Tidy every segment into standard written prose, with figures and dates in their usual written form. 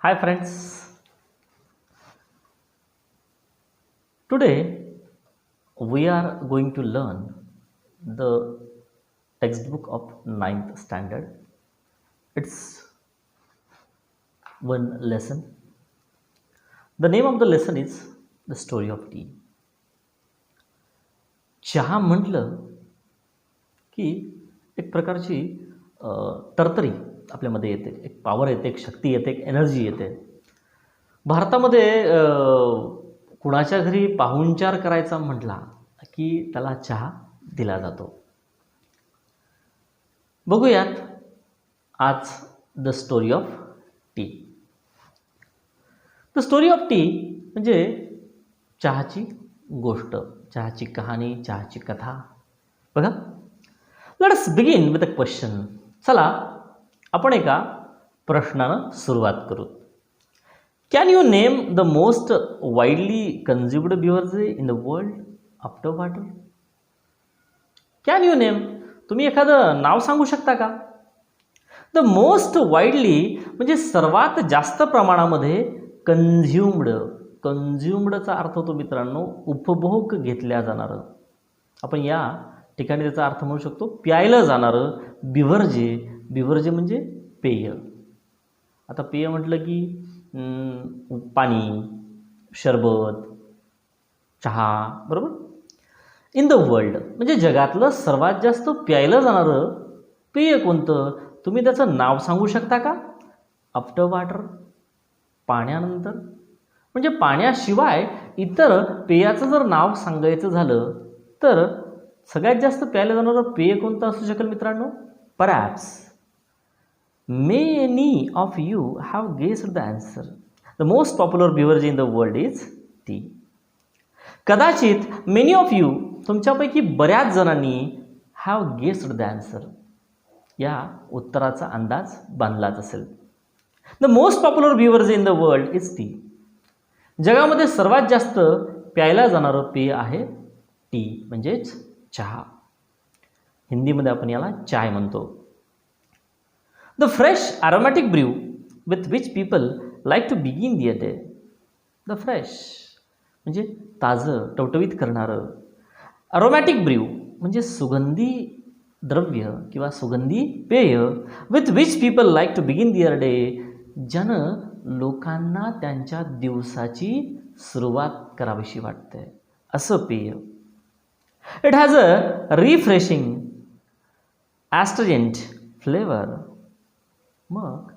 Hi friends, today we are going to learn the textbook of ninth standard. It's one lesson. The name of the lesson is The Story of Tea. चहा म्हटलं की एक प्रकारची तरतरी आपल्यामध्ये येते, एक power येते, एक शक्ती येते, एक एनर्जी येते. भारतामध्ये कुणाच्या घरी पाहुणचार करायचा म्हटला की त्याला चहा दिला जातो. बघूयात आज the story of tea. The story of tea म्हणजे चहाची गोष्ट, चहाची कहाणी, चहाची कथा. बघा, let us begin with a question. चला आपण एका प्रश्नानं सुरुवात करू. Can you name the most widely consumed beverage in the world after water? Can you name, तुम्ही एखादं नाव सांगू शकता का? द मोस्ट वाईडली म्हणजे सर्वात जास्त प्रमाणामध्ये कन्झ्युम्ड. कन्झ्युम्डचा अर्थ होतो मित्रांनो उपभोग घेतल्या जाणारं. आपण या ठिकाणी त्याचा अर्थ म्हणू शकतो प्यायलं जाणारं बिव्हर्जे. बिव्हर्जे म्हणजे पेय. आता पेय म्हटलं की पाणी, शरबत, चहा, बरोबर. इन द वर्ल्ड म्हणजे जगातलं सर्वात जास्त प्यायलं जाणारं पेय कोणतं? तुम्ही त्याचं नाव सांगू शकता का? आफ्टर वॉटर, पाण्यानंतर. म्हणजे पाण्याशिवाय इतर पेयाचं जर नाव सांगायचं झालं तर सगळ्यात जास्त प्यायलं जाणारं पेय कोणतं असू शकेल मित्रांनो? Perhaps many of you have guessed the answer. The most popular beverage in the world is tea. कदाचित मेनी ऑफ यू, तुमच्यापैकी बऱ्याच जणांनी हॅव गेस्ड द आन्सर, या उत्तराचा अंदाज बांधलाच असेल. The most popular beverage in the world is tea. जगामध्ये सर्वात जास्त प्यायला जाणारं पेय आहे टी म्हणजेच चहा. हिंदीमध्ये आपण याला चाय म्हणतो. The fresh aromatic brew with which people like to begin their day. The fresh म्हणजे ताजं, टवटवीत करणारं. अरोमॅटिक ब्र्यू म्हणजे सुगंधी द्रव्य किंवा सुगंधी पेय. With which people like to begin their day, ज्यानं लोकांना त्यांच्या दिवसाची सुरुवात करावीशी वाटते असं पेय. It has a refreshing astringent flavour. मग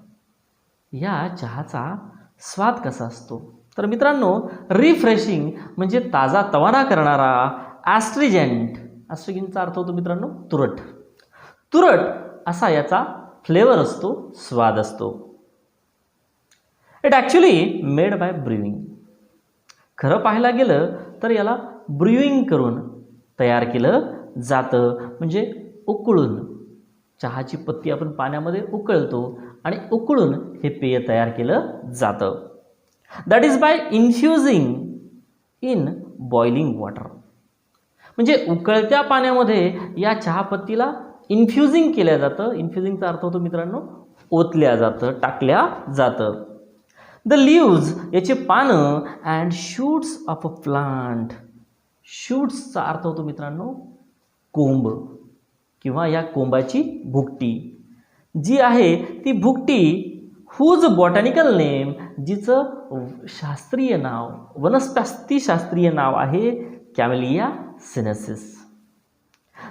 या चहाचा स्वाद कसा असतो? तर मित्रांनो रिफ्रेशिंग म्हणजे ताजा तवाना करणारा. ॲस्ट्रिजंट, ॲस्ट्रिजंटचा अर्थ होतो मित्रांनो तुरट. तुरट असा याचा फ्लेवर असतो, स्वाद असतो. It actually made by brewing. खरं पाहायला गेलं तर याला ब्र्युईंग करून तयार केलं जातं, म्हणजे उकळून. चहाची पत्ती आपण पाण्यामध्ये उकळतो आणि उकळून हे पेय तयार केलं जातं. That is by infusing in boiling water. म्हणजे उकळत्या पाण्यामध्ये या चहापत्तीला इन्फ्युजिंग केल्या जातं. इन्फ्युजिंगचा अर्थ होतो मित्रांनो ओतल्या जातं, टाकल्या जातं. द लीव्ज याचे पानं and shoots of a plant. शूट्सचा अर्थ होतो मित्रांनो कोंब किंवा या कोंबाची भुकटी जी आहे ती भुकटी. हुज बॉटॅनिकल नेम, जिचं शास्त्रीय नाव, वनस्पतीशास्त्रीय नाव आहे camellia sinensis.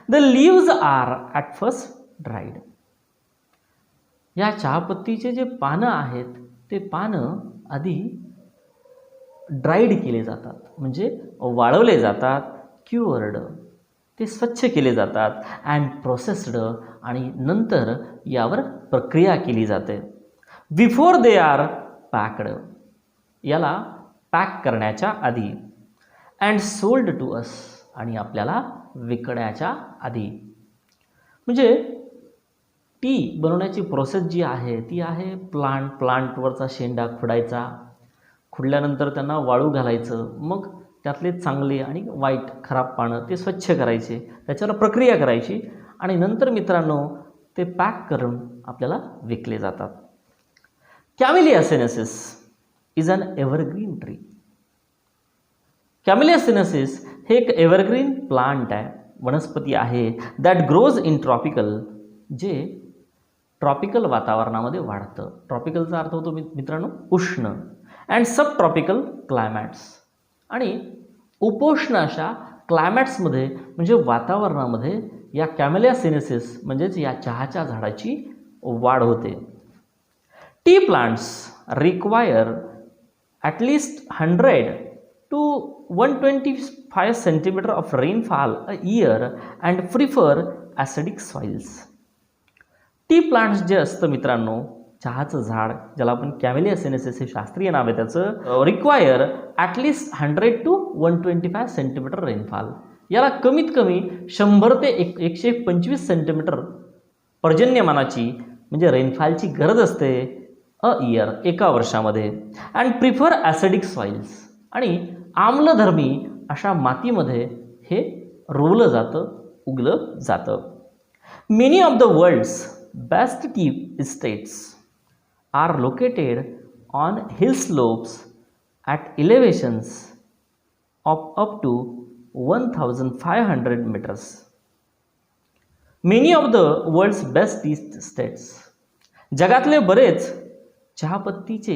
The leaves are at first dried. या चहापत्तीचे जे पानं आहेत ते पानं आधी ड्राईड केले जातात, म्हणजे वाळवले जातात. क्युअर्ड, ते स्वच्छ केले जातात. अँड प्रोसेस्ड, आणि नंतर यावर प्रक्रिया केली जाते. बिफोर दे आर पॅक्ड, याला पॅक करण्याच्या आधी. अँड सोल्ड टू अस, आणि आपल्याला विकण्याच्या आधी. म्हणजे टी बनवण्याची प्रोसेस जी आहे ती आहे प्लांटवरचा शेंडा खुडायचा. खुडल्यानंतर त्यांना वाळू घालायचं. मग त्यातले चांगले आणि वाईट खराब पानं ते स्वच्छ करायचे, त्याच्यावर प्रक्रिया करायची आणि नंतर मित्रांनो ते पॅक करून आपल्याला विकले जातात. Camellia sinensis is an evergreen tree. Camellia sinensis हे एक एव्हरग्रीन प्लांट आहे, वनस्पती आहे, दॅट ग्रोज इन ट्रॉपिकल, जे ट्रॉपिकल वातावरणामध्ये वाढतं. ट्रॉपिकलचा अर्थ होतो मित्रांनो उष्ण, अँड सब ट्रॉपिकल क्लायमॅट्स, आणि उपोष्ण अशा क्लायमॅट्समध्ये म्हणजे वातावरणामध्ये या कॅमेलिया सिनेन्सिस म्हणजेच या चहाच्या झाडाची वाढ होते. T plants require at least 100 to 125 centimeter of rainfall a year and prefer acidic soils. T plants जे असतं मित्रांनो, चहाचं झाड ज्याला आपण कॅमेलिया सिनेन्सिस हे शास्त्रीय नाव आहे त्याचं, require at least 100 to 125 centimetre rainfall. याला कमीत कमी 100 ते 125 सेंटीमीटर पर्जन्यमानाची म्हणजे रेनफॉलची गरज असते अ इयर, एका वर्षामध्ये. अँड प्रिफर ॲसिडिक सॉइल्स, आणि आम्लधर्मी अशा मातीमध्ये हे रोवलं जातं, उगलं जातं. Many of the world's best tea estates are located on hill slopes at elevations of up to 1500 meters. Many of the world's best tea estates, जगातले बरेच चहापत्तीचे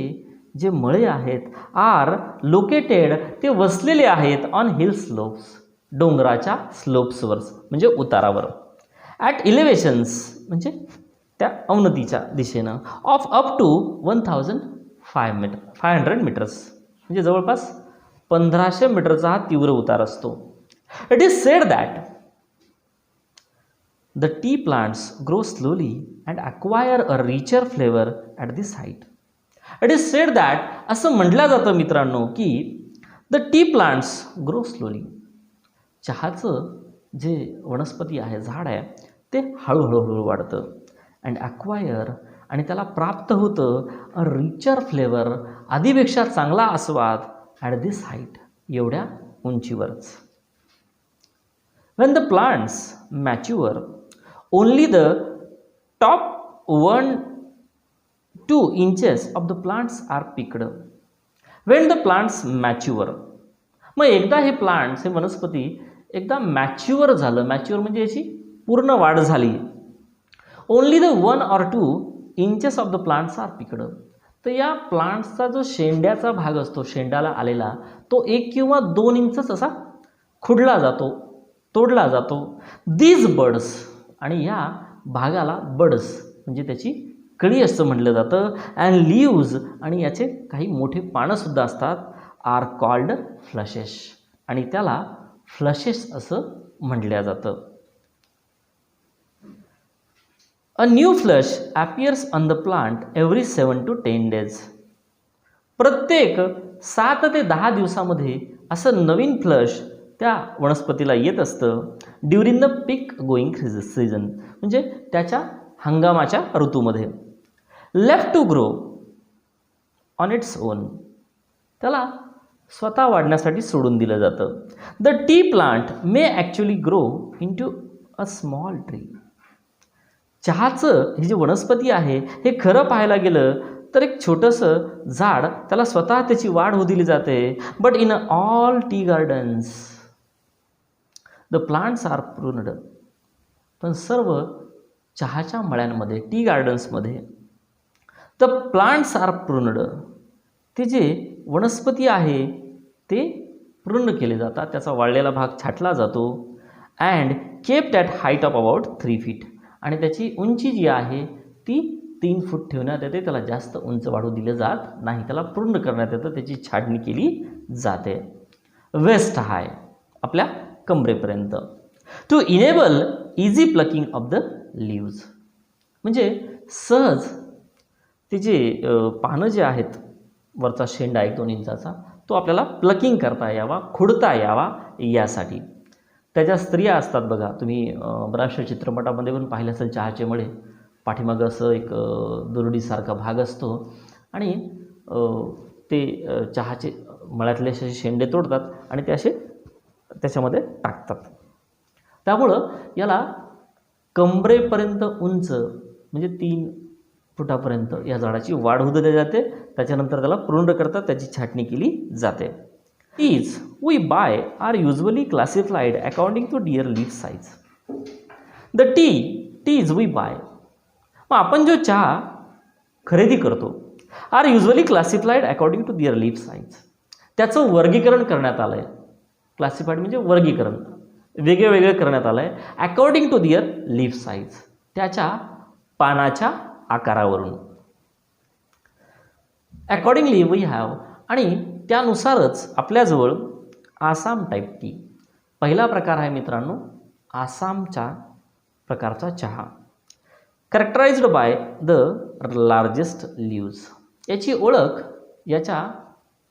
जे मळे आहेत, आर लोकेटेड, ते वसलेले आहेत, ऑन हिल स्लोप्स, डोंगराच्या स्लोप्सवर म्हणजे उतारावर, ॲट इलेव्हेशन्स म्हणजे त्या अवनतीच्या दिशेनं, ऑफ अप टू 1500 मीटर्स म्हणजे जवळपास 1500 मीटरचा हा तीव्र उतार असतो. It is said that the T plants grow slowly and acquire a richer flavour at this height. It is said that, असं म्हटलं जातं मित्रांनो की the T plants grow slowly, चहाचं जे वनस्पती आहे, झाड आहे, ते हळूहळू वाढतं. अँड अक्वायर, आणि त्याला प्राप्त होतं अ रिचर फ्लेवर, आधीपेक्षा चांगला आस्वाद, ॲट दिस हाईट, एवढ्या उंचीवरच. When the plants mature only the top 1-2 inches of the plants are picked. When the plants mature, मग एकदा हे प्लांट्स, हे वनस्पती एकदा मॅच्युअर झालं, मॅच्युअर म्हणजे याची पूर्ण वाढ झाली, only the 1 or 2 inches of the plants are picked. तर या प्लांट्सचा जो शेंड्याचा भाग असतो, शेंड्याला आलेला, तो 1 किंवा 2 इंचच असा खुडला जातो, तोडला जातो. दीज बड्स, आणि या भागाला बड्स म्हणजे त्याची कळी असं म्हटलं जातं. अँड लीव्ज, आणि याचे काही मोठे पानंसुद्धा असतात, आर कॉल्ड फ्लशेस, आणि त्याला फ्लशेस असं म्हटलं जातं. A new flush appears on the plant every 7 to 10 days. प्रत्येक 7 ते 10 दिवसामध्ये असं नवीन फ्लश त्या वनस्पतीला येत असतं. During the peak going season, म्हणजे त्याच्या हंगामाच्या ऋतूमध्ये. Left to grow on its own, त्याला स्वतः वाढण्यासाठी सोडून दिलं जातं. The tea plant may actually grow into a small tree. चहाचं ही जी वनस्पती आहे, हे खरं पाहायला गेलं तर एक छोटंसं झाड, त्याला स्वतः त्याची वाढ होऊ दिली जाते. But in all tea gardens the plants are pruned. पण सर्व चहाच्या मळ्यांमध्ये, टी गार्डन्समध्ये, द प्लांट्स आर प्रूनड, ते जे वनस्पती आहे ते प्रून केले जातात, त्याचा वाळलेला भाग छाटला जातो. And kept at height of about 3 feet, आणि त्याची उंची जी आहे ती 3 फूट ठेवण्यात येते. त्याला जास्त उंच वाढू दिलं जात नाही, त्याला पूर्ण करण्यात येतं, त्याची छाटणी केली जाते. वेस्ट हाय, आपल्या कमरेपर्यंत. To enable easy plucking of the leaves, म्हणजे सहज ते जे पानं जे आहेत, वरचा शेंडा 1-2 इंचाचा, तो आपल्याला प्लकिंग करता यावा, खुडता यावा यासाठी. त्याच्या स्त्रिया असतात बघा, तुम्ही बऱ्याचशा चित्रपटामध्ये पण पाहिलं असेल, चहाचे मळे, पाठीमागं असं एक दुरडीसारखा भाग असतो, आणि ते चहाचे मळ्यातले असे शेंडे तोडतात आणि ते असे त्याच्यामध्ये टाकतात. त्यामुळं याला कमरेपर्यंत उंच म्हणजे 3 फुटापर्यंत या झाडाची वाढ होऊ दिली जाते. त्याच्यानंतर त्याला प्रून्ड करतात, त्याची छाटणी केली जाते. Teas we buy are usually classified according to their leaf size. The teas we buy, मग आपण जो चहा खरेदी करतो, are usually classified according to their leaf size, त्याचं वर्गीकरण करण्यात आलं आहे. क्लासिफाईड म्हणजे वर्गीकरण, वेगळे वेगळे करण्यात आलं आहे. According to their leaf size, त्याच्या पानाच्या आकारावरून. अकॉर्डिंगली वी हॅव, आणि त्यानुसारच आपल्याजवळ आसाम टाईप टी. पहिला प्रकार आहे मित्रांनो आसामच्या प्रकारचा चहा. कॅरेक्टराइज्ड बाय द लार्जेस्ट लीव्ज, याची ओळख याच्या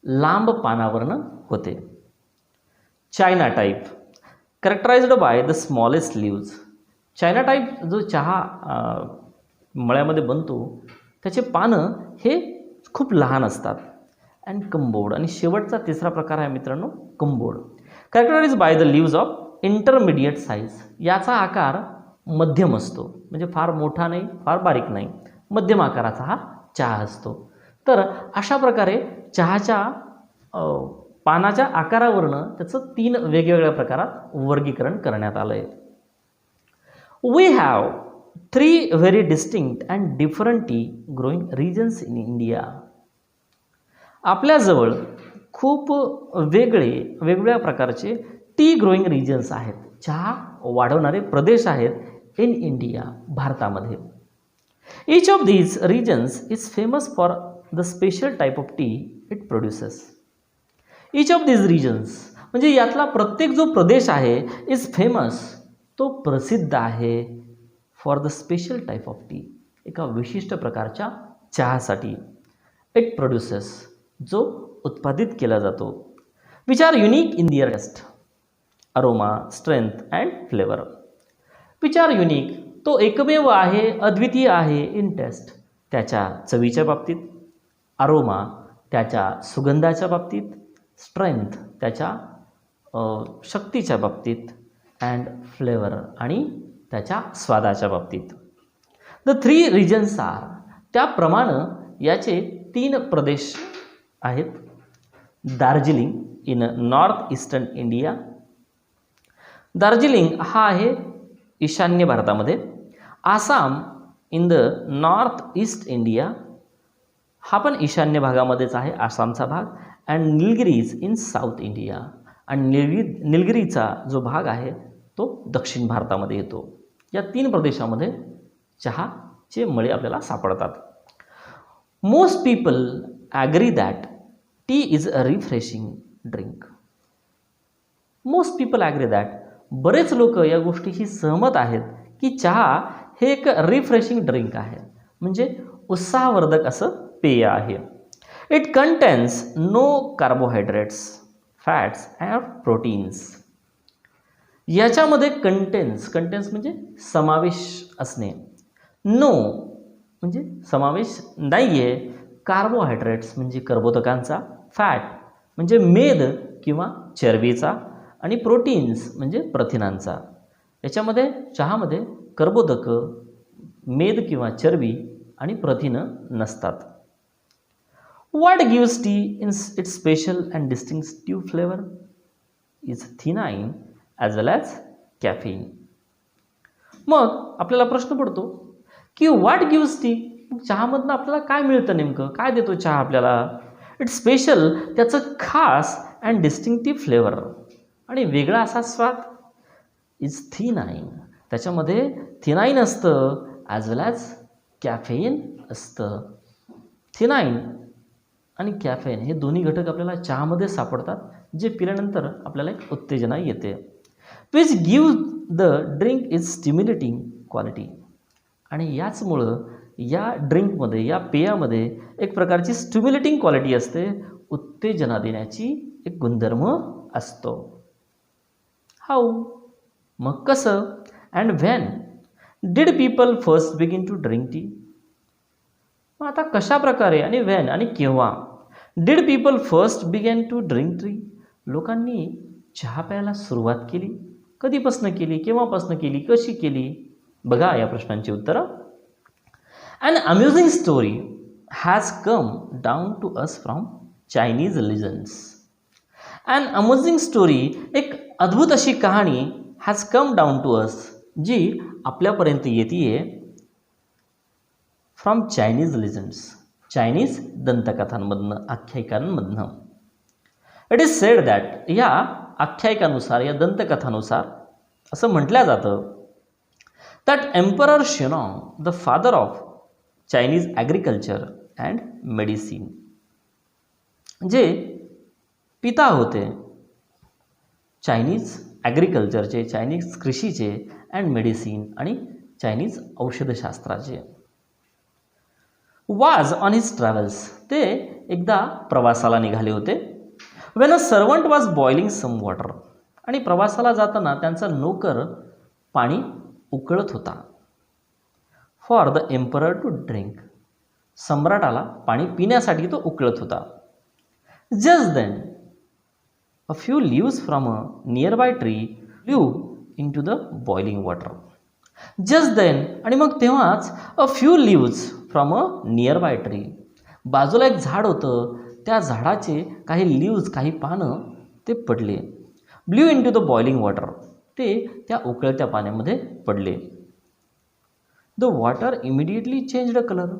लांब पानावरनं होते. China type कॅरेक्टराइज्ड by the smallest leaves. China type जो चहा मळ्यामध्ये बनतो त्याचे पानं हे खूप लहान असतात. अँड कंबोर्ड, आणि शेवटचा तिसरा प्रकार आहे मित्रांनो Cambod. Characterised by the leaves of intermediate size, याचा आकार मध्यम असतो, म्हणजे फार मोठा नाही फार बारीक नाही, मध्यम आकाराचा हा चहा असतो. तर अशा प्रकारे चहाच्या पानाच्या आकारावरनं त्याचं 3 वेगवेगळ्या प्रकारात वर्गीकरण करण्यात आलं आहे. We have 3 very distinct and different tea growing regions in India. आपल्याजवळ खूप वेगवेगळ्या प्रकारचे टी ग्रोईंग रिजन्स आहेत, चहा वाढवणारे प्रदेश आहेत इन इंडिया, भारतामध्ये. Each of these regions is famous for the special type of tea it produces. Each of these regions म्हणजे यातला प्रत्येक जो प्रदेश आहे इज फेमस, तो प्रसिद्ध आहे for the special type of T, एका विशिष्ट प्रकारच्या चहासाठी. इट प्रोड्युसेस, जो उत्पादित केला जातो. Which are unique in their taste, aroma, strength and flavour. Which are unique, तो एकमेव आहे, अद्वितीय आहे इन टेस्ट, त्याच्या चवीच्या बाबतीत. अरोमा, त्याच्या सुगंधाच्या बाबतीत. स्ट्रेंथ, त्याच्या शक्तीच्या बाबतीत. अँड फ्लेवर, आणि त्याच्या स्वादाच्या बाबतीत. द 3 रिजन्स आर, त्याप्रमाणे याचे 3 प्रदेश आहेत. Darjeeling in north eastern India. Darjeeling हा आहे ईशान्य भारतामध्ये. Assam in the north east India, हा पण ईशान्य भागामध्येच आहे आसामचा भाग. अँड निलगिरीज इन साऊथ इंडिया, आणि निलगिरीचा जो भाग आहे तो दक्षिण भारतामध्ये येतो. या 3 प्रदेशामध्ये चहाचे मळे आपल्याला सापडतात. Most people agree that tea is a refreshing drink. Most people agree that, बरेच लोक या गोष्टीशी सहमत आहेत की चहा हे एक रिफ्रेशिंग ड्रिंक आहे, म्हणजे उत्साहवर्धक असं पेय आहे. It contains no carbohydrates, fats and proteins. याच्यामध्ये कंटेन्स म्हणजे समावेश असणे. नो म्हणजे समावेश नाही आहे. कार्बोहायड्रेट्स म्हणजे कर्बोदकांचा. फॅट म्हणजे मेद किंवा चरबीचा. आणि प्रोटीन्स म्हणजे प्रथिनांचा. याच्यामध्ये चहामध्ये कर्बोदकं, मेद किंवा चरबी आणि प्रथिनं नसतात. What gives tea its special and distinctive flavor is theanine as well as caffeine. मग आपल्याला प्रश्न पडतो की what gives tea, चहामधनं आपल्याला काय मिळतं, नेमकं काय देतो चहा आपल्याला. इट्स स्पेशल, त्याचं खास अँड डिस्टिंक्टिव्ह फ्लेवर, आणि वेगळा असा स्वाद. इज थिनाईन, त्याच्यामध्ये थिनाईन असतं ॲज वेल ॲज कॅफेईन असतं. थिनाईन आणि कॅफेन हे दोन्ही घटक आपल्याला चहामध्ये सापडतात, जे पिल्यानंतर आपल्याला एक उत्तेजना येते. Which give the drink is stimulating quality. आणि याचमुळं या ड्रिंकमध्ये, या पेयामध्ये एक प्रकारची स्टिम्युलेटिंग क्वालिटी असते, उत्तेजना देण्याची एक गुणधर्म असतो. हाऊ, मग कसं. And when did people first begin to drink tea. मग आता कशा प्रकारे आणि व्हेन आणि केव्हा. Did people first began to drink tea, लोकांनी चहा प्यायला सुरुवात केली, कधीपासून केली, केव्हापासून केली, कशी केली. बघा या प्रश्नांची उत्तरं. An amusing story has come down to us from Chinese legends. An amusing story, एक अद्भुत अशी कहाणी has come down to us, जी आपल्यापर्यंत येतीये फ्रॉम चायनीज लिजंड्स, चायनीज दंतकथांमधनं, आख्यायिकांमधनं. इट इज सेड दॅट, या आख्यायिकानुसार, या दंतकथानुसार असं म्हटलं जातं that emperor Shennong, the father of Chinese agriculture and medicine, जे पिता होते चायनीज ॲग्रिकल्चरचे, चायनीज कृषीचे, अँड मेडिसिन, आणि चायनीज औषधशास्त्राचे, वाज ऑन हिज ट्रॅव्हल्स, ते एकदा प्रवासाला निघाले होते. When a servant was boiling some water, आणि प्रवासाला जाताना त्यांचा नोकर पाणी उकळत होता. For the emperor to drink, सम्राटाला पाणी पिण्यासाठी तो उकळत होता. Just then a few leaves from a nearby tree flew into the boiling water. Just then, आणि मग तेव्हाच a few leaves from a nearby tree, बाजूला एक झाड होतं, त्या झाडाचे काही लीव्ज, काही पानं ते पडले. Blew into the boiling water, ते त्या उकळत्या पाण्यामध्ये पडले. The water immediately changed colour,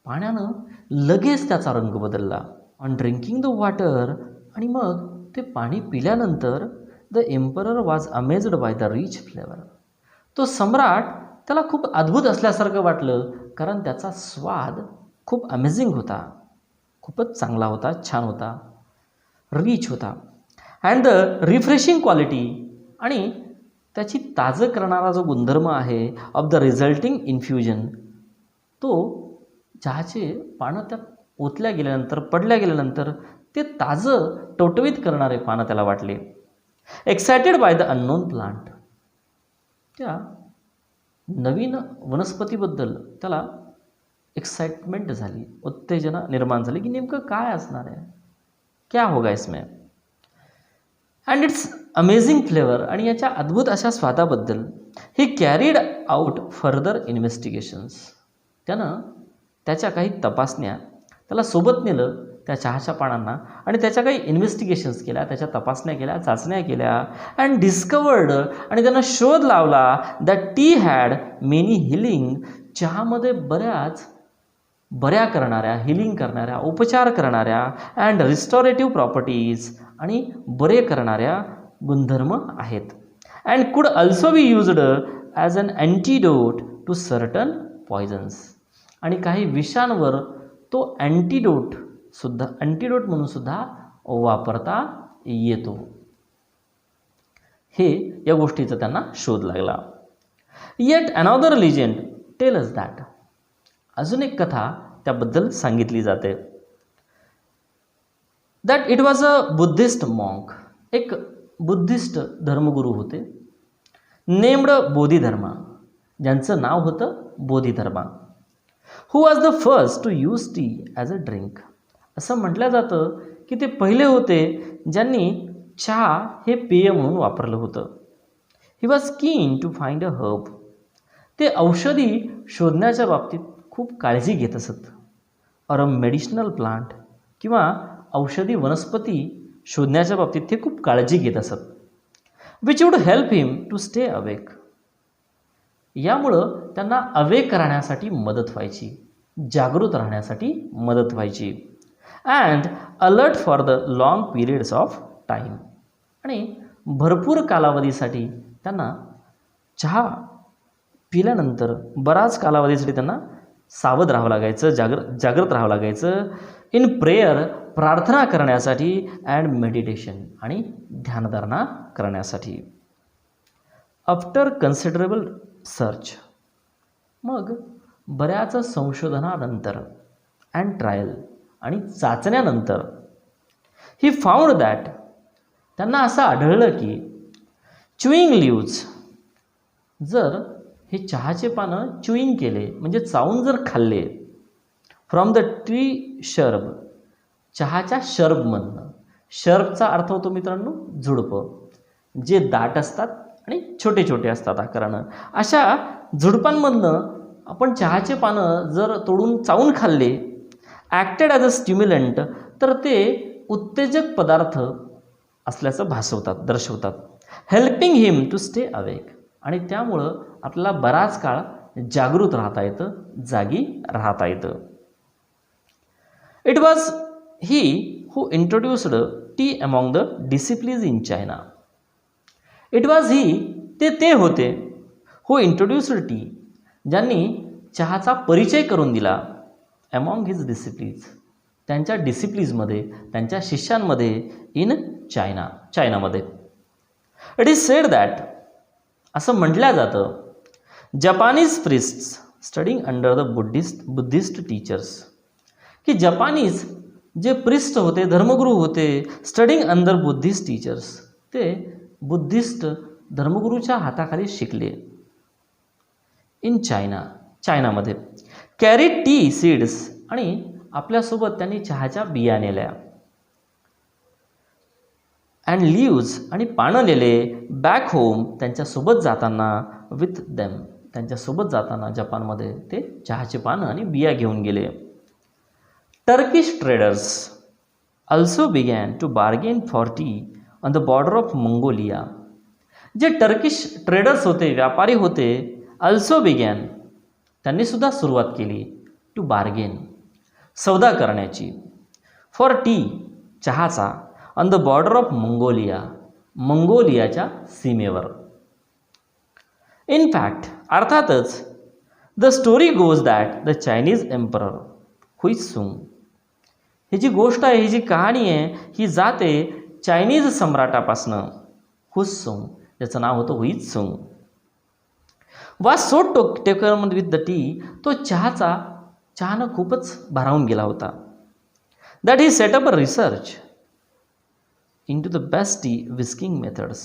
पाण्यानं लगेच त्याचा रंग बदलला. ऑन ड्रिंकिंग द वॉटर, आणि मग ते पाणी पिल्यानंतर the emperor was amazed by the rich flavour, तो सम्राट त्याला खूप अद्भुत असल्यासारखं वाटलं, कारण त्याचा स्वाद खूप अमेझिंग होता, खूपच चांगला होता, छान होता, रिच होता. अँड द रिफ्रेशिंग क्वालिटी, आणि त्याची ताजं करणारा जो गुणधर्म आहे ऑफ द रिझल्टिंग इन्फ्युजन, तो चहाचे पानं त्यात ओतल्या गेल्यानंतर, पडल्या गेल्यानंतर ते ताजं टवटवीत करणारे पानं त्याला वाटले. Excited by the unknown plant, त्या नवीन वनस्पतीबद्दल त्याला एक्साइटमेंट झाली, उत्तेजना निर्माण झाली की नेमकं काय असणार आहे, क्या होगा इसमें, अँड इट्स अमेझिंग फ्लेवर, आणि याच्या अद्भुत अशा स्वादाबद्दल ही कॅरीड आउट फर्दर इन्व्हेस्टिगेशन्स, त्यानं त्याच्या काही तपासण्या, त्याला सोबत नेलं त्या चहाच्या पानांना, आणि त्याच्या काही इन्व्हेस्टिगेशन्स केल्या, त्याच्या तपासण्या केल्या, चाचण्या केल्या, अँड डिस्कवर्ड, आणि त्यानं शोध लावला that T had many healing, चहामध्ये बऱ्या करणाऱ्या, हिलिंग करणाऱ्या, उपचार करणाऱ्या, अँड रिस्टॉरेटिव्ह प्रॉपर्टीज, आणि बरे करणाऱ्या गुणधर्म आहेत. And could also be used as an antidote to certain poisons, आणि काही विषांवर तो अँटीडोट म्हणून सुद्धा वापरता येतो. हे या गोष्टीचा त्यांना शोध लागला. Yet another legend tell us that, अजून एक कथा त्याबद्दल सांगितली जाते, that it was a Buddhist monk, एक बुद्धिस्ट धर्मगुरू होते, नेम्ड बोधिधर्मा, ज्यांचं नाव होतं Bodhidharma, who was the first to use tea as a drink. असं म्हटलं जातं की ते पहिले होते ज्यांनी चहा हे पेय म्हणून वापरलं होतं. He was keen to find a herb, ते औषधी शोधण्याच्या बाबतीत खूप काळजी घेत असत. ऑर अ मेडिसिनल प्लांट, किंवा औषधी वनस्पती शोधण्याच्या बाबतीत ते खूप काळजी घेत असत. Which would help him to stay awake, यामुळं त्यांना अवेक राहण्यासाठी मदत व्हायची, जागृत राहण्यासाठी मदत व्हायची. And alert for the long periods of time, आणि भरपूर कालावधीसाठी त्यांना चहा पिल्यानंतर बराच कालावधीसाठी त्यांना सावध राहावं लागायचं, जागृत राहावं लागायचं. इन प्रेयर, प्रार्थना करण्यासाठी, अँड मेडिटेशन, आणि ध्यानधारणा करण्यासाठी. आफ्टर कन्सिडरेबल सर्च, मग बऱ्याच संशोधनानंतर, अँड ट्रायल, आणि चाचण्यानंतर, ही फाउंड दॅट, त्यांना असं आढळलं की च्युईंग लीव्ज, जर हे चहाचे पानं च्युईंग केले म्हणजे चावून जर खाल्ले, फ्रॉम द ट्री शर्ब, चहाच्या शर्बमधनं, शर्बचा अर्थ होतो मित्रांनो झुडपं, जे दाट असतात आणि छोटे छोटे असतात आकारानं, अशा झुडपांमधनं आपण चहाचे पानं जर तोडून चावून खाल्ले, ॲक्टेड ॲज अ स्टिम्युलंट, तर ते उत्तेजक पदार्थ असल्याचं दर्शवतात. Helping him to stay awake, आणि त्यामुळं आपल्याला बराच काळ जागृत राहता येतं, जागी राहता येतं. It was he who introduced T among the disciplines in China. It was he, ते होते, हू इंट्रोड्यूस्ड टी, ज्यांनी चहाचा परिचय करून दिला, अमॉंग हिज डिसिप्लिन्स, त्यांच्या डिसिप्लिन्समध्ये, त्यांच्या शिष्यांमध्ये, इन चायनामध्ये. इट इज सेड दॅट, असं म्हटलं जातं, Japanese priests studying under the Buddhist teachers, की जपानीज जे प्रिस्ट होते, धर्मगुरू होते, स्टडिंग अंडर बुद्धिस्ट टीचर्स, ते बुद्धिस्ट धर्मगुरूच्या हाताखाली शिकले. इन चायनामध्ये. कॅरी टी सीड्स, आणि आपल्यासोबत त्यांनी चहाच्या बिया नेल्या. अँड लीव्ज, आणि पानं नेले, बॅक होम, त्यांच्यासोबत जाताना, विथ देम, त्यांच्यासोबत जाताना जपानमध्ये ते चहाचे पानं आणि बिया घेऊन गेले. Turkish traders also began to bargain for tea on the border of Mongolia. जे टर्किश ट्रेडर्स होते, व्यापारी होते, also began, त्यांनी सुद्धा सुरुवात केली, टू बार्गेन, सौदा करण्याची, फॉर टी, चहाचा, on the border of Mongolia, मंगोलियाच्या सीमेवर. इन फॅक्ट, अर्थातच, the story goes that the Chinese emperor Huizong, ही जी गोष्ट आहे, ही जी कहाणी आहे, ही जाते चायनीज सम्राटापासनं, हुइझुंग, ज्याचं नाव होतं Huizong, was so taken with the tea, तो चहानं खूपच भारावून गेला होता, that he set up a research into the best tea whisking methods.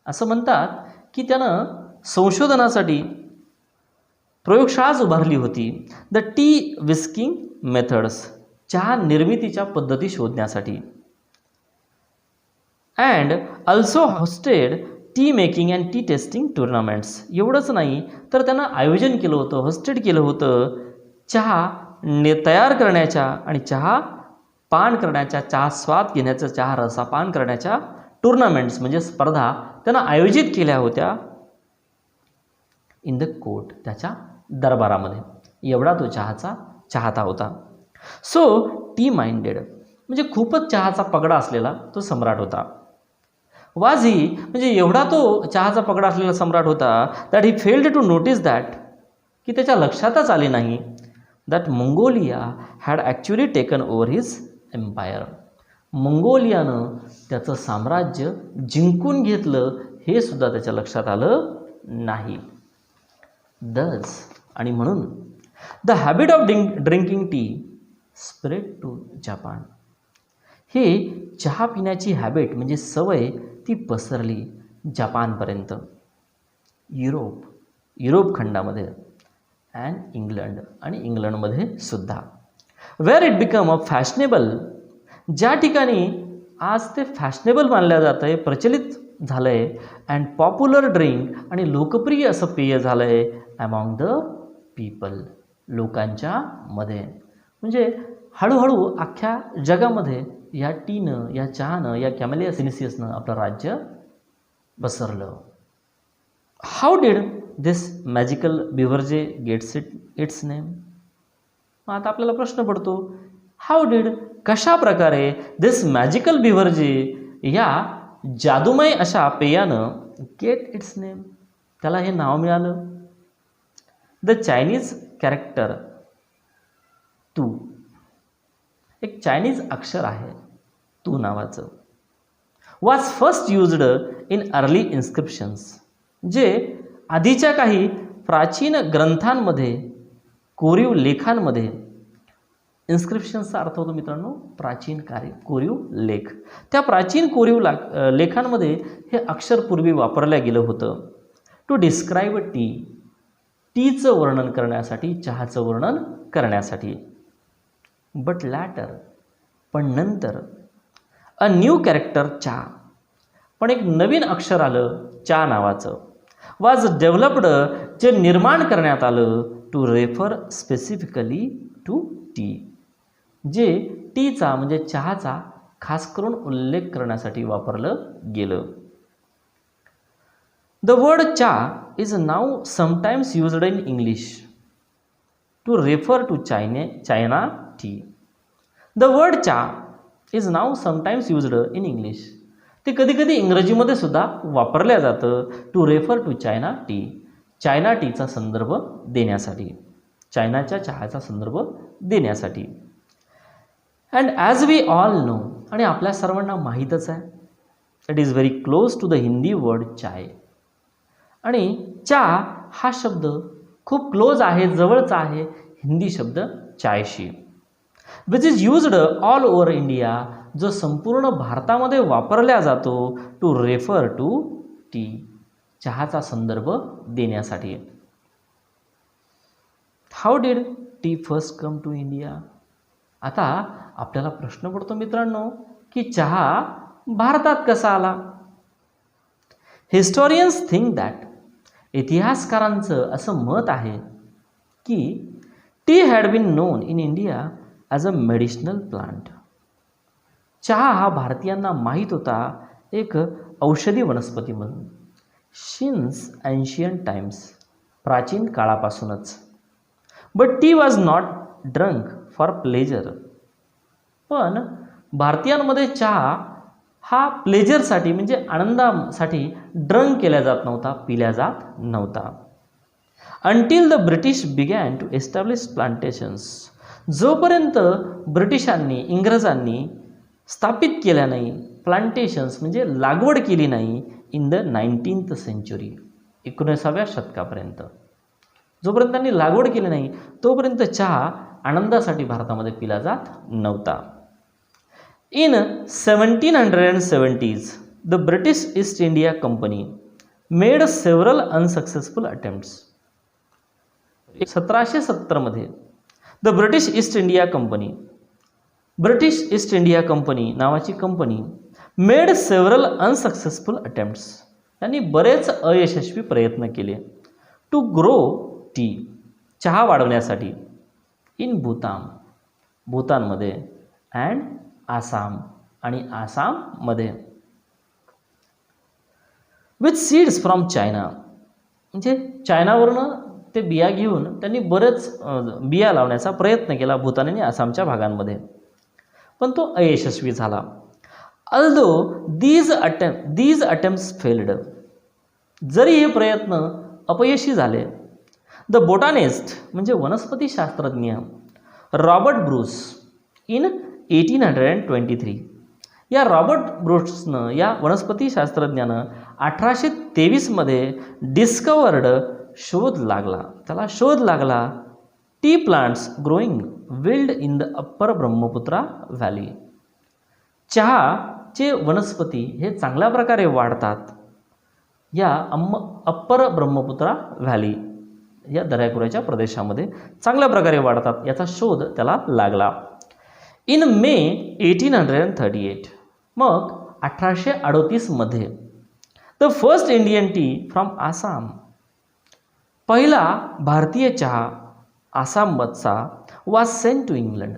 असं म्हणतात की त्यानं संशोधनासाठी प्रयोगशाळाच उभारली होती, द टी विस्किंग मेथड्स, चहा निर्मितीच्या पद्धती शोधण्यासाठी. And also hosted T making and T testing tournaments. एवढंच नाही तर त्यांना आयोजन केलं होतं, होस्टेड केलं होतं, चहा तयार करण्याच्या आणि चहा पान करण्याच्या, चहा स्वाद घेण्याचं, चहा रसापान करण्याच्या टुर्नामेंट्स म्हणजे स्पर्धा त्यांना आयोजित केल्या होत्या, इन द कोर्ट, त्याच्या दरबारामध्ये. एवढा तो चाहता होता. सो टी माइंडेड, म्हणजे खूपच चहाचा पगडा असलेला तो सम्राट होता. वाज ही, म्हणजे एवढा तो चहाचा पगडा असलेला सम्राट होता, that he failed to notice that, की त्याच्या लक्षातच आले नाही, that Mongolia had actually taken over his empire, मंगोलियानं त्याचं साम्राज्य जिंकून घेतलं, हे सुद्धा त्याच्या लक्षात आलं नाही. दस, आणि म्हणून, the habit of drinking tea spread to Japan, हे चहा पिण्याची हॅबिट म्हणजे सवय ती पसरली जपानपर्यंत, युरोप खंडामध्ये, अँड इंग्लंड, आणि इंग्लंडमध्ये सुद्धा. Where it become a fashionable, ज्या ठिकाणी आज ते फॅशनेबल मानलं जातं आहे, प्रचलित झालं आहे, अँड पॉप्युलर ड्रिंक, आणि लोकप्रिय असं पेय झालं आहे, अमॉंग द पीपल, लोकांच्या मध्ये. म्हणजे हळूहळू अख्ख्या जगामध्ये या टीनं, या चहानं, या कॅमेलिया सिनेन्सिसनं आपलं राज्य पसरलं. How did this magical beverage gets its name. आता आपल्याला प्रश्न पडतो, हाऊ डिड, कशा प्रकारे, दिस मॅजिकल बिव्हरेज, या जादूमय अशा पेयानं, गेट इट्स नेम, त्याला हे नाव मिळालं. द चायनीज कॅरेक्टर तू, एक चायनीज अक्षर आहे तू नावाचं, was first used in early inscriptions, जे आधीच्या काही प्राचीन ग्रंथांमध्ये, कोरीव लेखांमध्ये, इन्स्क्रिप्शन्सचा अर्थ होतो मित्रांनो प्राचीन कोरीव लेख, त्या प्राचीन कोरीव लेखांमध्ये हे अक्षर पूर्वी वापरलं गेलं होतं, टू डिस्क्राईब टीचं वर्णन करण्यासाठी, चहाचं वर्णन करण्यासाठी. बट लॅटर, पण नंतर, अ न्यू कॅरेक्टर चा, पण एक नवीन अक्षर आलं चा नावाचं, वाज डेव्हलप्ड, जे निर्माण करण्यात आलं, to refer specifically to tea, जे टीचा म्हणजे चहाचा खास करून उल्लेख करण्यासाठी वापरलं गेलं. The word chaha is now sometimes used in English to refer to China tea. The word chaha is now sometimes used in English. ते कधी कधी इंग्रजीमध्ये सुद्धा वापरल्या जातं to refer to China tea, China टीचा संदर्भ देण्यासाठी, चायनाच्या चहाचा संदर्भ देण्यासाठी. And as we all know, आणि आपल्या सर्वांना माहीतच आहे, it is very close to the Hindi word chai. आणि चहा हा शब्द खूप क्लोज आहे, जवळचा आहे हिंदी शब्द चायशी, which is used all over India, जो संपूर्ण भारतामध्ये वापरला जातो टू रेफर टू टी, चहाचा संदर्भ देण्यासाठी. How did tea first come to India? आता आपल्याला प्रश्न पडतो मित्रांनो की चहा भारतात कसा आला? हिस्टोरियन्स थिंक दॅट, इतिहासकारांचं असं मत आहे की tea had been known in India as a medicinal plant. चहा हा भारतीयांना माहीत होता एक औषधी वनस्पती म्हणून, सिन्स एन्शियंट टाइम्स, प्राचीन काळापासूनच. But T was not drunk for pleasure. पण भारतीयांमध्ये चहा हा प्लेजरसाठी म्हणजे आनंदासाठी ड्रंक केला जात नव्हता, पिल्या जात नव्हता. Until the British began to establish plantations, जोपर्यंत ब्रिटिशांनी, इंग्रजांनी स्थापित केल्या नाही प्लांटेशन्स म्हणजे लागवड केली नाही इन द 19th सेंचुरी, 19व्या शतकापर्यंत, जोपर्यंत त्यांनी लागवड केली नाही तोपर्यंत चहा आनंदासाठी भारतामध्ये पिला जात नव्हता. In 1770s the British East India Company made several unsuccessful attempts. 1770 मध्ये the British East India Company, British East India Company नावाची company made several unsuccessful attempts, त्यांनी बरेच अयशस्वी प्रयत्न केले टू ग्रो टी, चहा वाढवण्यासाठी, इन भूतान, भूतानमध्ये, अँड आसाम, आणि आसाममध्ये, विथ सीड्स फ्रॉम चायना, म्हणजे चायनावरनं ते बिया घेऊन त्यांनी बरेच बिया लावण्याचा प्रयत्न केला भूतान आणि आसामच्या भागांमध्ये, पण तो अयशस्वी झाला. अल्दो दीज अटेम्प्ट्स फेल्ड, जरी हे प्रयत्न अपयशी झाले, द बोटानिस्ट म्हणजे वनस्पतीशास्त्रज्ञ रॉबर्ट ब्रूस इन 1823, या रॉबर्ट ब्रूसनं, या वनस्पतीशास्त्रज्ञानं 1823 मध्ये डिस्कवर्ड, शोध लागला, त्याला शोध लागला, tea plants growing wild in the upper Brahmaputra valley, चहाचे वनस्पती हे चांगल्या प्रकारे वाढतात या अप्पर ब्रह्मपुत्रा व्हॅली, या दऱ्याखोऱ्याच्या प्रदेशामध्ये चांगल्या प्रकारे वाढतात, याचा शोध त्याला लागला. इन मे 1838, मग 1838 मध्ये the first Indian T from Assam, पहिला भारतीय चहा आसामचा वॉज सेंट टू इंग्लंड,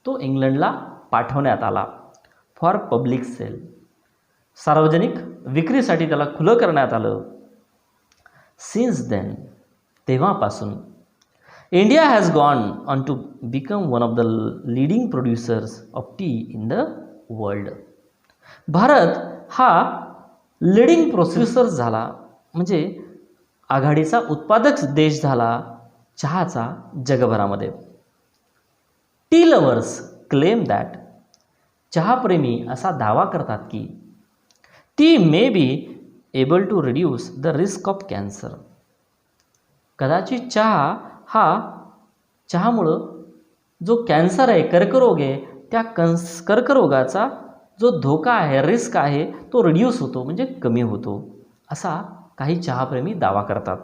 तो इंग्लंडला पाठवण्यात आला, फॉर पब्लिक सेल, सार्वजनिक विक्रीसाठी त्याला खुलं करण्यात आलं. सिन्स देन, तेव्हापासून, India has gone on to become one of the leading producers of tea in the world. भारत हा लीडिंग प्रोड्युसर झाला, म्हणजे आघाडीचा उत्पादक देश झाला चहाचा जगभरामध्ये. टी लवर्स क्लेम दॅट, चहाप्रेमी असा दावा करतात की tea may be able to reduce the risk of cancer, कदाचित चहामुळं जो कॅन्सर आहे, कर्करोग आहे, त्या कर्करोगाचा जो धोका आहे, रिस्क आहे, तो रिड्यूस होतो म्हणजे कमी होतो, असा काही चहाप्रेमी दावा करतात.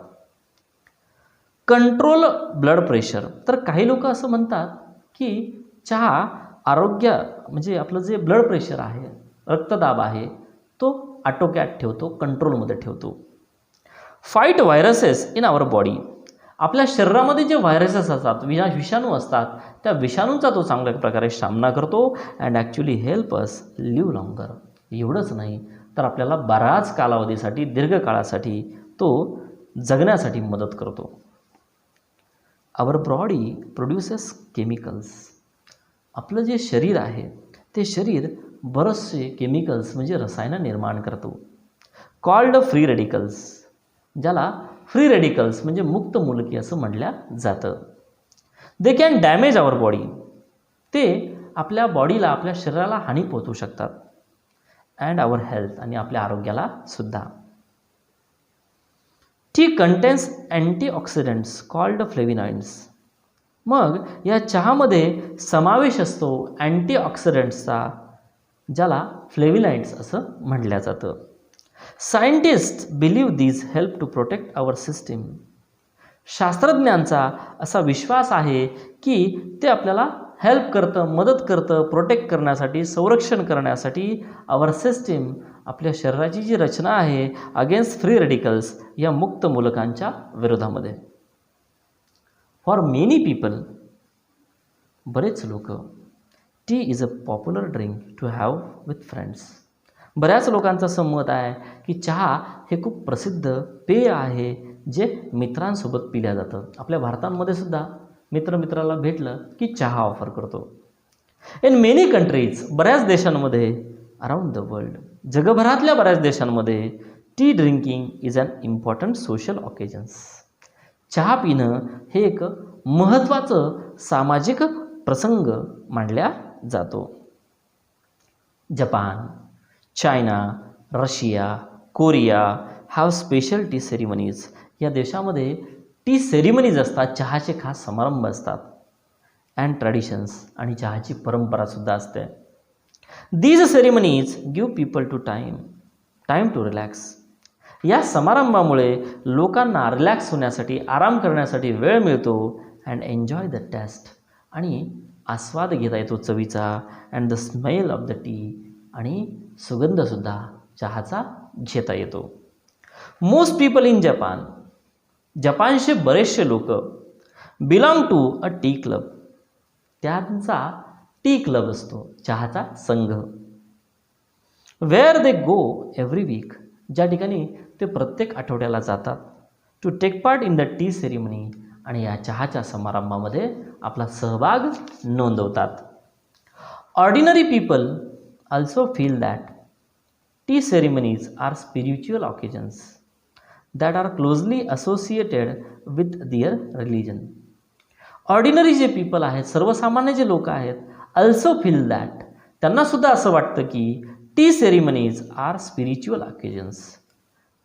कंट्रोल ब्लड प्रेशर, तर काही लोक असं म्हणतात की चहा आरोग्य म्हणजे आपलं जे ब्लड प्रेशर आहे, रक्तदाब आहे, तो आटोक्यात ठेवतो, कंट्रोलमध्ये ठेवतो. Fight viruses in our body, आपल्या शरीरामध्ये जे व्हायरसेस असतात, विषाणू असतात, त्या विषाणूंचा तो चांगल्या प्रकारे सामना करतो and actually help us live longer. एवढंच नाही तर आपल्याला बऱ्याच कालावधीसाठी, दीर्घकाळासाठी तो जगण्यासाठी मदत करतो. आवर बॉडी प्रोड्युसेस केमिकल्स. आपलं जे शरीर आहे ते शरीर बरेचसे केमिकल्स म्हणजे रसायनं निर्माण करतो. कॉल्ड फ्री रेडिकल्स, ज्याला फ्री रेडिकल्स म्हणजे मुक्त मूलकी असं म्हटल्या जातं. They can damage our body. ते आपल्या बॉडीला, आपल्या शरीराला हानी पोहोचवू शकतात. अँड आवर हेल्थ, आणि आपल्या आरोग्याला सुद्धा. T contains antioxidants called फ्लेविनॉइड्स. मग या चहामध्ये समावेश असतो अँटीऑक्सिडंट्सचा, ज्याला फ्लेविनॉइड्स असं म्हटलं जातं. Scientist believe these help to protect our system. शास्त्रज्ञांचा असा विश्वास आहे की ते आपल्याला हेल्प करतं, मदत करतं, प्रोटेक्ट करण्यासाठी, संरक्षण करण्यासाठी आवर सिस्टीम, आपल्या शरीराची जी रचना आहे, अगेन्स्ट फ्री रेडिकल्स, या मुक्त मूलकांच्या विरोधामध्ये. फॉर मेनी पीपल, बरेच लोक, tea is a popular drink to have with friends. बऱ्याच लोकांचं असं मत आहे की चहा हे खूप प्रसिद्ध पेय आहे जे मित्रांसोबत पिल्या जातं. आपल्या भारतामध्ये सुद्धा मित्राला भेटलं की चहा ऑफर करतो. इन मेनी कंट्रीज, बऱ्याच देशांमध्ये, अराउंड द वर्ल्ड, जगभरातल्या बऱ्याच देशांमध्ये, tea drinking is an important social occasions. चहा पिणं हे एक महत्त्वाचं सामाजिक प्रसंग मानला जातो. Japan, China, Russia, Korea have special tea ceremonies. या देशामध्ये टी सेरिमनीज असतात, चहाचे खास समारंभ असतात. अँड ट्रॅडिशन्स, आणि चहाची परंपरासुद्धा असते. These ceremonies give people to time to relax. या समारंभामुळे लोकांना रिलॅक्स होण्यासाठी, आराम करण्यासाठी वेळ मिळतो. अँड एन्जॉय द टेस्ट, आणि आस्वाद घेता येतो चवीचा. And the smell of the T, आणि सुगंधसुद्धा चहाचा घेता येतो. मोस्ट पीपल इन जपान, जपानचे बरेचसे लोक, belong to a tea club. त्यांचा टी क्लब असतो, चहाचा संघ. Where they go every week, ज्या ठिकाणी ते प्रत्येक आठवड्याला जातात. To take part in the tea ceremony, आणि या चहाच्या समारंभामध्ये आपला सहभाग नोंदवतात. Ordinary people also feel that tea ceremonies are spiritual occasions that are closely associated with their religion. Ordinary जे पीपल आहेत, सर्वसामान्य जे लोक आहेत, also feel that, त्यांना सुद्धा असं वाटतं की tea ceremonies are spiritual occasions.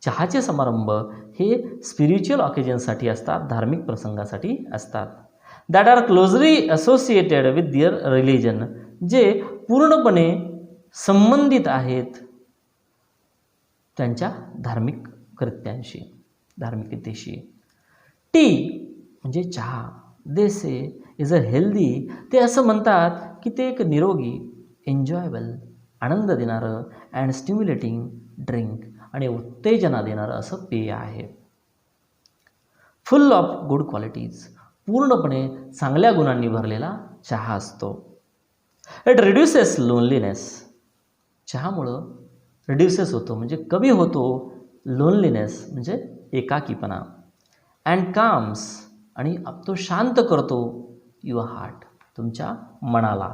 चहाचे समारंभ हे स्पिरिच्युअल ऑकेजन्ससाठी असतात, धार्मिक प्रसंगासाठी असतात. That are closely associated with their religion, जे पूर्णपणे संबंधित आहेत त्यांच्या धार्मिक कृत्यांशी, धार्मिकतेशी. टी म्हणजे चहा, दे से इज अ हेल्दी, ते असं म्हणतात की ते एक निरोगी, एन्जॉयबल, आनंद देणारं, अँड स्टिम्युलेटिंग ड्रिंक, आणि उत्तेजना देणारं असं पेय आहे. फुल ऑफ गुड क्वालिटीज, पूर्णपणे चांगल्या गुणांनी भरलेला चहा असतो. इट रिड्युसेस लोनलीनेस, चहामुळं रिड्युसेस होतो म्हणजे कमी होतो लोनलीनेस म्हणजे एकाकीपणा. अँड काम्स, आणि तो शांत करतो युअर हार्ट, तुमच्या मनाला.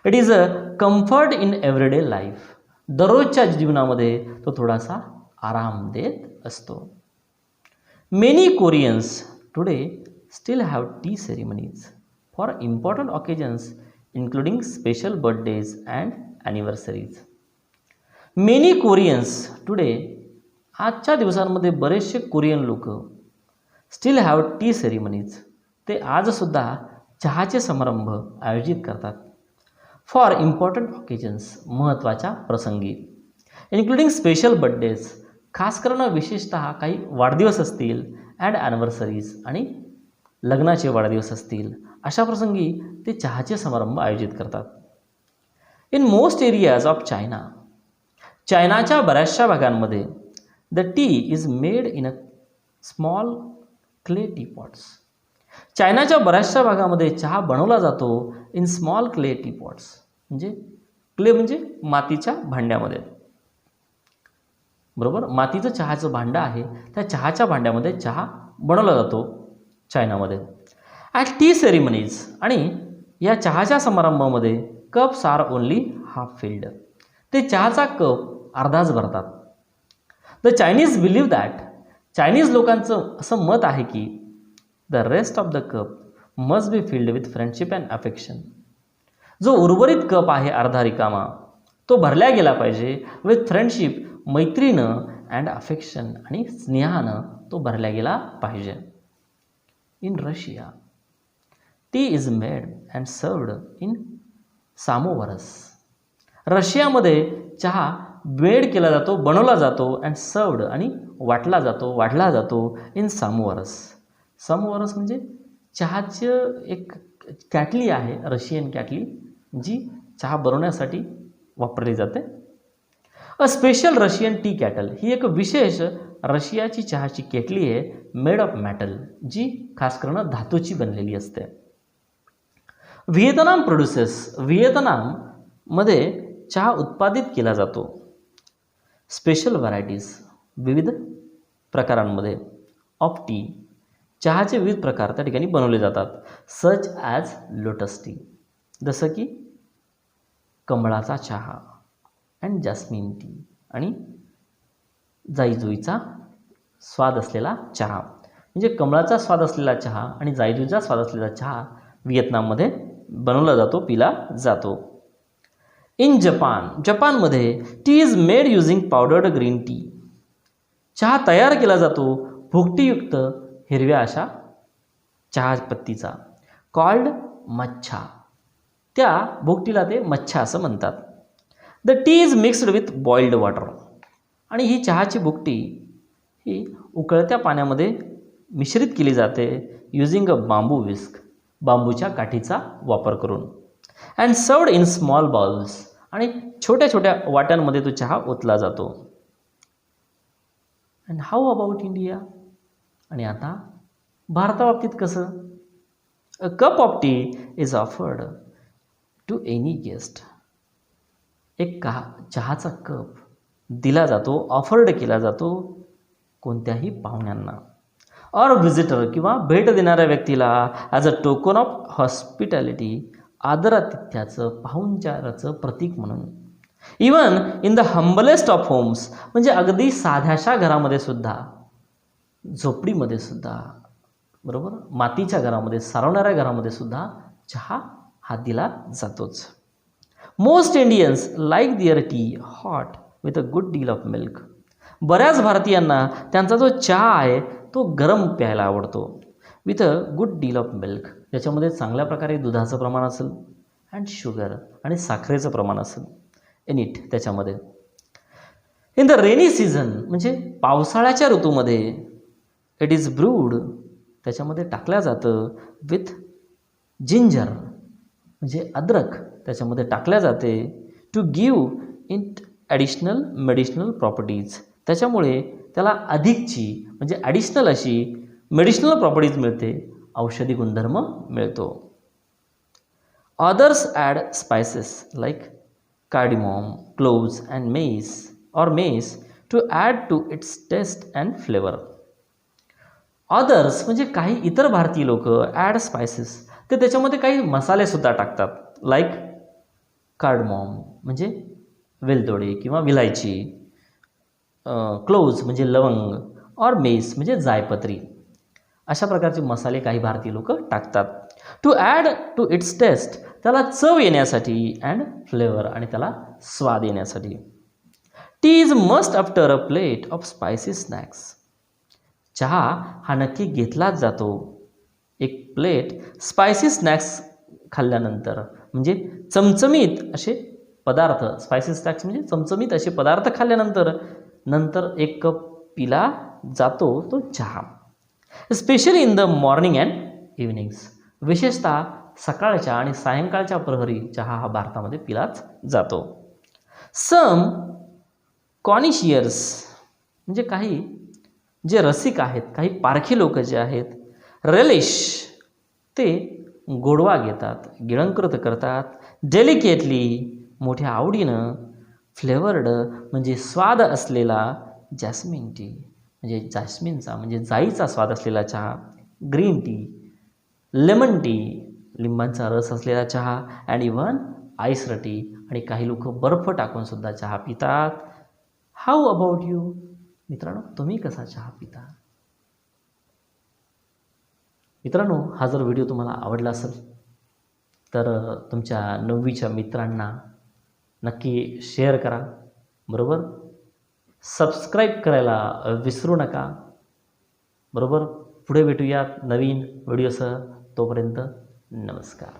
It is a comfort in everyday life, दररोजच्या जीवनामध्ये तो थोडासा आराम देत असतो. Many Koreans today still have tea ceremonies for important occasions including special birthdays and anniversaries. Many Koreans today, आजच्या दिवसांमध्ये बरेचसे कोरियन लोक स्टील हॅव टी सेरिमनीज, ते आजसुद्धा चहाचे समारंभ आयोजित करतात. फॉर इम्पॉर्टंट ऑकेजन्स, महत्त्वाच्या प्रसंगी. इन्क्लुडिंग स्पेशल बर्थडेज, खास करून विशेषतः काही वाढदिवस असतील. अँड ॲनिव्हर्सरीज, आणि लग्नाचे वाढदिवस असतील, अशा प्रसंगी ते चहाचे समारंभ आयोजित करतात. In most areas of China, चायनाच्या बऱ्याचशा भागांमध्ये the tea is made in a small clay teapots. चायनाच्या बऱ्याचशा भागामध्ये चहा बनवला जातो इन स्मॉल क्ले टीपॉट्स. म्हणजे क्ले म्हणजे मातीच्या भांड्यामध्ये. बरोबर, मातीचं चहाचं भांडं आहे, त्या चहाच्या भांड्यामध्ये चहा बनवला जातो चायनामध्ये. ॲट टी सेरेमनीज, आणि या चहाच्या समारंभामध्ये cups are only half filled. ते चहाचा कप अर्धाच भरतात. The Chinese believe that, Chinese लोकांचं असं मत आहे की the rest of the cup must be filled with friendship and affection. जो उर्वरित कप आहे अर्धा रिकामा, तो भरला गेला पाहिजे विथ फ्रेंडशिप, मैत्रीनं, अँड अफेक्शन, आणि स्नेहानं तो भरला गेला पाहिजे. In Russia tea is made and served in samovars. रशियामध्ये चहा मेड केला जातो, बनवला जातो, अँड सर्व्ड, आणि वाटला जातो इन सामोवरस. सामोवरस म्हणजे चहाचं एक कॅटली आहे, रशियन कॅटली, जी चहा बनवण्यासाठी वापरली जाते. A special Russian tea kettle, ही एक विशेष रशियाची चहाची केटली आहे, मेड ऑफ मेटल, जी खास करून धातूची बनलेली असते. व्हिएतनाम प्रोड्युसेस, व्हिएतनाममध्ये चहा उत्पादित केला जातो. स्पेशल व्हरायटीज, विविध प्रकारांमध्ये ऑफ टी, चहाचे विविध प्रकार त्या ठिकाणी बनवले जातात. सच ॲज लोटस टी, जसं की कमळाचा चहा, अँड जास्मिन टी, आणि जाईजुईचा स्वाद असलेला चहा. म्हणजे कमळाचा स्वाद असलेला चहा आणि जाईजुईचा स्वाद असलेला चहा व्हिएतनाममध्ये बनवला जातो, पिला जातो. इन जपान, जपानमध्ये tea is made using powdered green tea. चहा तयार केला जातो भुकटीयुक्त हिरव्या अशा चहा पत्तीचा, कॉल्ड मच्छा. त्या भुकटीला ते मच्छा असं म्हणतात. The tea is mixed with boiled water, आणि ही चहाची भुकटी ही उकळत्या पाण्यामध्ये मिश्रित केली जाते युझिंग अ बांबू विस्क, बांबूच्या काठीचा वापर करून. And served in small bowls, आणि छोट्या छोट्या वाट्यांमध्ये तो चहा ओतला जातो. अँड हाऊ अबाउट इंडिया, आणि आता भारताबाबतीत कसं? A cup of tea is offered to any guest. एक चहाचा कप दिला जातो, ऑफर्ड केला जातो कोणत्याही पाहुण्यांना, ऑर व्हिजिटर, किंवा भेट देणाऱ्या व्यक्तीला, as a token of hospitality, आदरातिथ्याचं, पाहुणचाराचं प्रतीक म्हणून. Even in the humblest of homes, म्हणजे अगदी साध्याशा घरामध्ये सुद्धा, झोपडीमध्ये सुद्धा, बरोबर, मातीच्या घरामध्ये, सारवणाऱ्या घरामध्ये सुद्धा चहा हा दिला जातोच. Most Indians like their tea hot with a good deal of milk. बऱ्याच भारतीयांना त्यांचा जो चहा आहे तो गरम प्यायला आवडतो. With a good deal of milk, त्याच्यामध्ये चांगल्या प्रकारे दुधाचं प्रमाण असेल, अँड शुगर, आणि साखरेचं प्रमाण असेल इन इट त्याच्यामध्ये. इन द रेनी सीझन, म्हणजे पावसाळ्याच्या ऋतूमध्ये, इट इज ब्रूड, त्याच्यामध्ये टाकल्या जातं विथ जिंजर, म्हणजे अद्रक त्याच्यामध्ये टाकल्या जाते, to give it additional medicinal properties, त्याच्यामुळे त्याला अधिकची, म्हणजे ॲडिशनल अशी मेडिसिनल प्रॉपर्टीज मिळते, औषधी गुणधर्म मिळतो. Others add spices like cardamom, cloves, and mace to add to its taste and flavour. Others म्हणजे काही इतर भारतीय लोक, ॲड स्पायसेस, ते त्याच्यामध्ये काही मसालेसुद्धा टाकतात, लाईक कार्डमॉम म्हणजे वेलदोडे किंवा विलायची, क्लोव्ज म्हणजे लवंग, और मेस म्हणजे जायपत्री. अशा प्रकारचे मसाले काही भारतीय लोक टाकतात. To add to its taste, त्याला चव येण्यासाठी, अँड फ्लेवर, आणि त्याला स्वाद येण्यासाठी. Tea is must after a plate of spicy snacks. चहा हा नक्की घेतलाच जातो एक प्लेट स्पायसी स्नॅक्स खाल्ल्यानंतर, म्हणजे चमचमीत असे पदार्थ, स्पायसी स्नॅक्स म्हणजे चमचमीत असे पदार्थ खाल्ल्यानंतर एक कप पिला जातो तो चहा. Specially in the morning and evenings, विशेषतः सकाळच्या आणि सायंकाळच्या प्रहरी चहा हा भारतामध्ये पिलाच जातो. सम कॉनिशियर्स म्हणजे काही जे रसिक आहेत, काही पारखी लोक जे आहेत, रेलिश ते गोडवा घेतात, गिळंकृत करतात, डेलिकेटली मोठ्या आवडीनं, फ्लेवर्ड म्हणजे स्वाद असलेला, जॅस्मिन टी म्हणजे जॅस्मिनचा म्हणजे जाईचा स्वाद असलेला चहा, ग्रीन टी, लेमन टी लिंबांचा रस असलेला चहा, अँड इव्हन आईस टी, आणि काही लोक बर्फ टाकून सुद्धा चहा पितात. How about you? मित्रांनो, तुम्ही कसा चहा पिता? मित्रांनो, हा जर व्हिडिओ तुम्हाला आवडला असेल तर तुमच्या 9वीच्या मित्रांना नक्की शेअर करा, बरोबर. सबस्क्राईब करायला विसरू नका, बरोबर. पुढे भेटूयात नवीन व्हिडिओसह. तोपर्यंत नमस्कार.